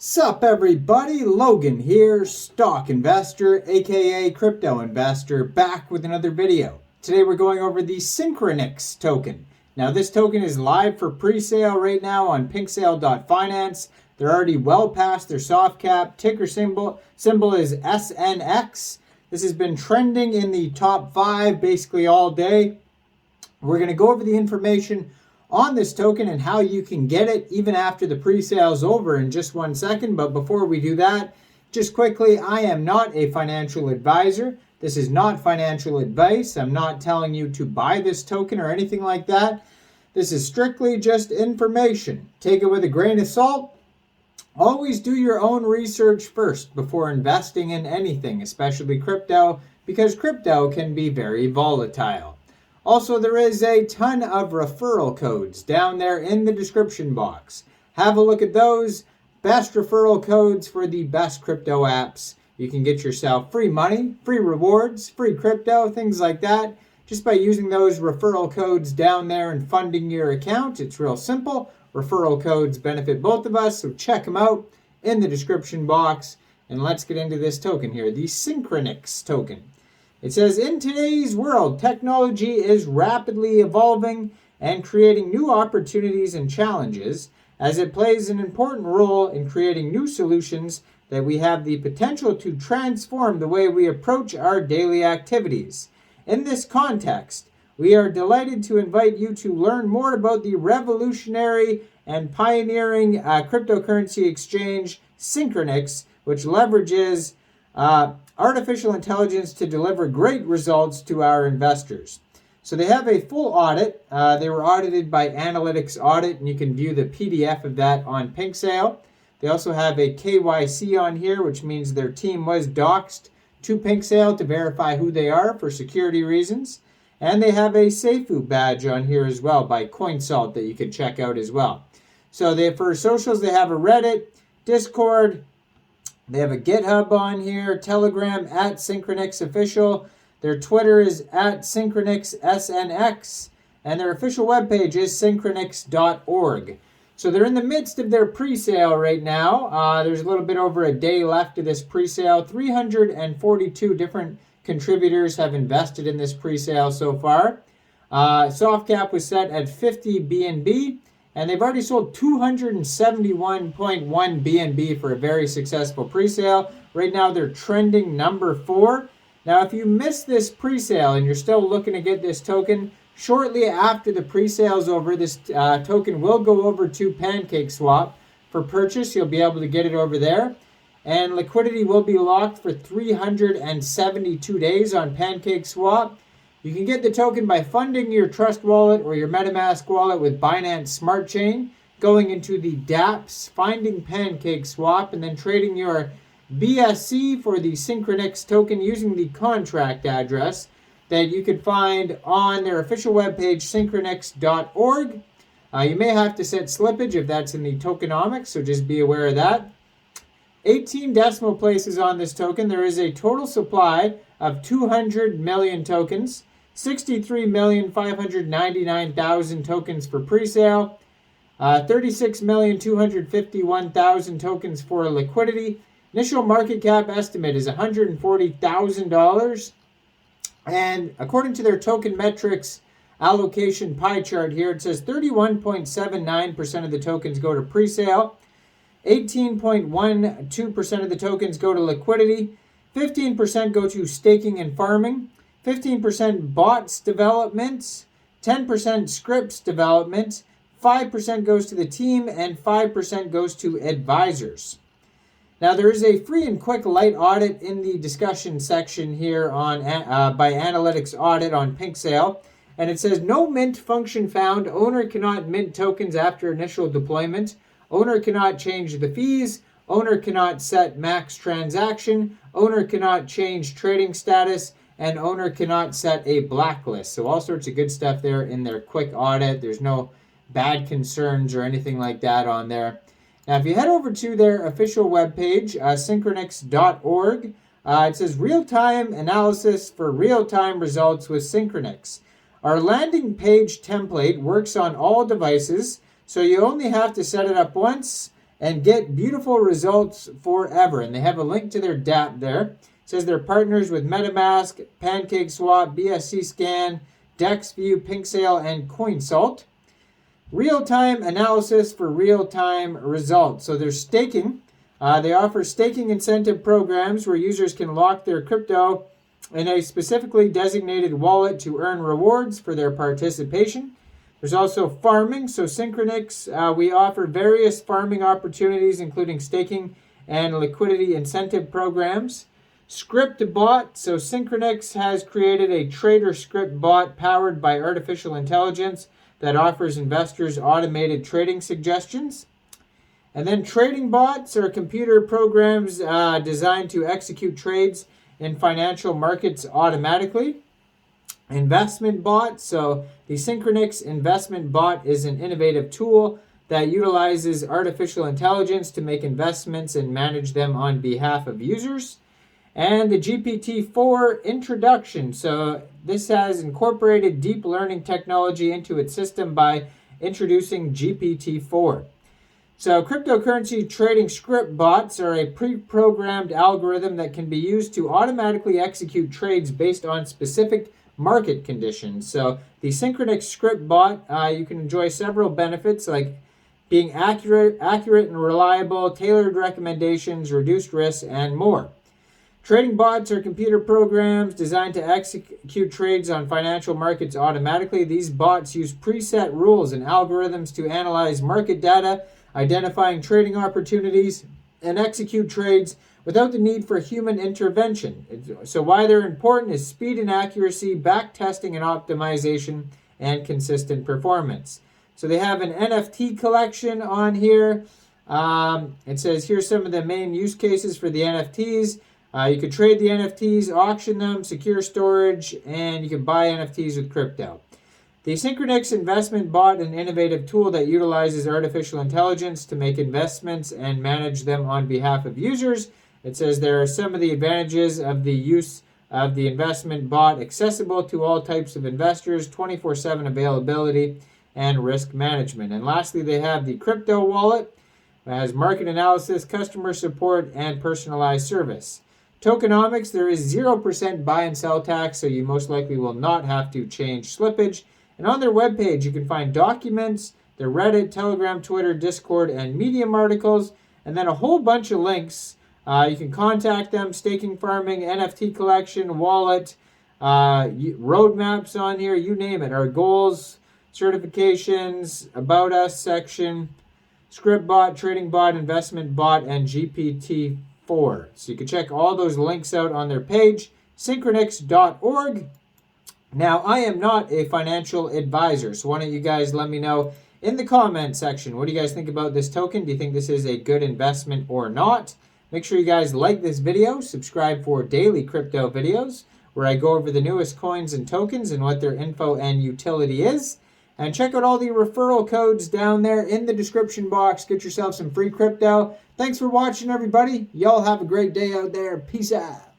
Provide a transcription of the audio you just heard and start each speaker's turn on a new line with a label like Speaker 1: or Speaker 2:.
Speaker 1: Sup everybody, Logan here, stock investor, aka crypto investor, back with another video. Today we're going over the Sincronix token. Now this token is live for pre-sale right now on pinksale.finance. They're already well past their soft cap. Ticker symbol is SNX. This has been trending in the top 5 basically all day. We're going to go over the information on this token and how you can get it even after the pre-sale is over in just 1 second. But before we do that, just quickly, I am not a financial advisor. This is not financial advice. I'm not telling you to buy this token or anything like that. This is strictly just information. Take it with a grain of salt. Always do your own research first before investing in anything, especially crypto, because crypto can be very volatile. Also, there is a ton of referral codes down there in the description box. Have a look at those. Best referral codes for the best crypto apps. You can get yourself free money, free rewards, free crypto, things like that. Just by using those referral codes down there and funding your account. It's real simple. Referral codes benefit both of us, so check them out in the description box. And let's get into this token here, the Sincronix token. It says, in today's world, technology is rapidly evolving and creating new opportunities and challenges as it plays an important role in creating new solutions that we have the potential to transform the way we approach our daily activities. In this context, we are delighted to invite you to learn more about the revolutionary and pioneering cryptocurrency exchange Sincronix, which leverages artificial intelligence to deliver great results to our investors. So they have a full audit. They were audited by Analytics Audit, and you can view the PDF of that on PinkSale. They also have a KYC on here, which means their team was doxed to PinkSale to verify who they are for security reasons. And they have a Seifu badge on here as well by CoinSalt that you can check out as well. So for socials, they have a Reddit, Discord. They have a GitHub on here, Telegram at Sincronix Official. Their Twitter is at SynchronixSNX. And their official webpage is Sincronix.org. So they're in the midst of their pre-sale right now. There's a little bit over a day left of this pre-sale. 342 different contributors have invested in this pre-sale so far. Soft cap was set at 50 BNB. And they've already sold 271.1 BNB for a very successful pre-sale. Right now, they're trending number 4. Now, if you missed this pre-sale and you're still looking to get this token, shortly after the pre-sale is over, this token will go over to PancakeSwap for purchase. You'll be able to get it over there. And liquidity will be locked for 372 days on PancakeSwap. You can get the token by funding your Trust wallet or your MetaMask wallet with Binance Smart Chain, going into the dApps, finding PancakeSwap, and then trading your BSC for the Sincronix token using the contract address that you could find on their official webpage, Syncronix.org. You may have to set slippage if that's in the tokenomics, so just be aware of that. 18 decimal places on this token. There is a total supply of 200 million tokens. 63,599,000 tokens for pre-sale, 36,251,000 tokens for liquidity. Initial market cap estimate is $140,000. And according to their token metrics allocation pie chart here, it says 31.79% of the tokens go to pre-sale, 18.12% of the tokens go to liquidity, 15% go to staking and farming, 15% bots development, 10% scripts development, 5% goes to the team, and 5% goes to advisors. Now, there is a free and quick light audit in the discussion section here on by Analytics Audit on PinkSale. And it says, no mint function found. Owner cannot mint tokens after initial deployment. Owner cannot change the fees. Owner cannot set max transaction. Owner cannot change trading status. And owner cannot set a blacklist. So all sorts of good stuff there in their quick audit. There's no bad concerns or anything like that on there. Now, if you head over to their official webpage, Syncronix.org, it says real-time analysis for real-time results with Sincronix. Our landing page template works on all devices, so you only have to set it up once and get beautiful results forever. And they have a link to their dApp there. It says they're partners with MetaMask, PancakeSwap, BSC Scan, DexView, PinkSale, and CoinSalt. Real-time analysis for real-time results. So they're staking. They offer staking incentive programs where users can lock their crypto in a specifically designated wallet to earn rewards for their participation. There's also farming. So Sincronix, we offer various farming opportunities, including staking and liquidity incentive programs. Script bot. So Sincronix has created a trader script bot powered by artificial intelligence that offers investors automated trading suggestions. And then trading bots are computer programs designed to execute trades in financial markets automatically. Investment bot. So the Sincronix investment bot is an innovative tool that utilizes artificial intelligence to make investments and manage them on behalf of users. And the GPT-4 introduction. So this has incorporated deep learning technology into its system by introducing GPT-4. So cryptocurrency trading script bots are a pre-programmed algorithm that can be used to automatically execute trades based on specific market conditions. So the Sincronix script bot, you can enjoy several benefits like being accurate and reliable, tailored recommendations, reduced risks, and more. Trading bots are computer programs designed to execute trades on financial markets automatically. These bots use preset rules and algorithms to analyze market data, identifying trading opportunities, and execute trades without the need for human intervention. So why they're important is speed and accuracy, back testing and optimization, and consistent performance. So they have an NFT collection on here. It says here's some of the main use cases for the NFTs. You could trade the NFTs, auction them, secure storage, and you can buy NFTs with crypto. The Sincronix investment bot, an innovative tool that utilizes artificial intelligence to make investments and manage them on behalf of users. It says there are some of the advantages of the use of the investment bot, accessible to all types of investors, 24/7 availability, and risk management. And lastly, they have the crypto wallet. It has market analysis, customer support, and personalized service. Tokenomics, there is 0% buy and sell tax, so you most likely will not have to change slippage. And on their webpage, you can find documents, their Reddit, Telegram, Twitter, Discord, and Medium articles, and then a whole bunch of links. You can contact them, staking, farming, NFT collection, wallet, roadmaps on here, you name it. Our goals, certifications, about us section, script bot, trading bot, investment bot, and GPT-4. So you can check all those links out on their page, Sincronix.org. Now, I am not a financial advisor, so why don't you guys let me know in the comment section, what do you guys think about this token? Do you think this is a good investment or not? Make sure you guys like this video, subscribe for daily crypto videos, where I go over the newest coins and tokens and what their info and utility is. And check out all the referral codes down there in the description box. Get yourself some free crypto. Thanks for watching, everybody. Y'all have a great day out there. Peace out.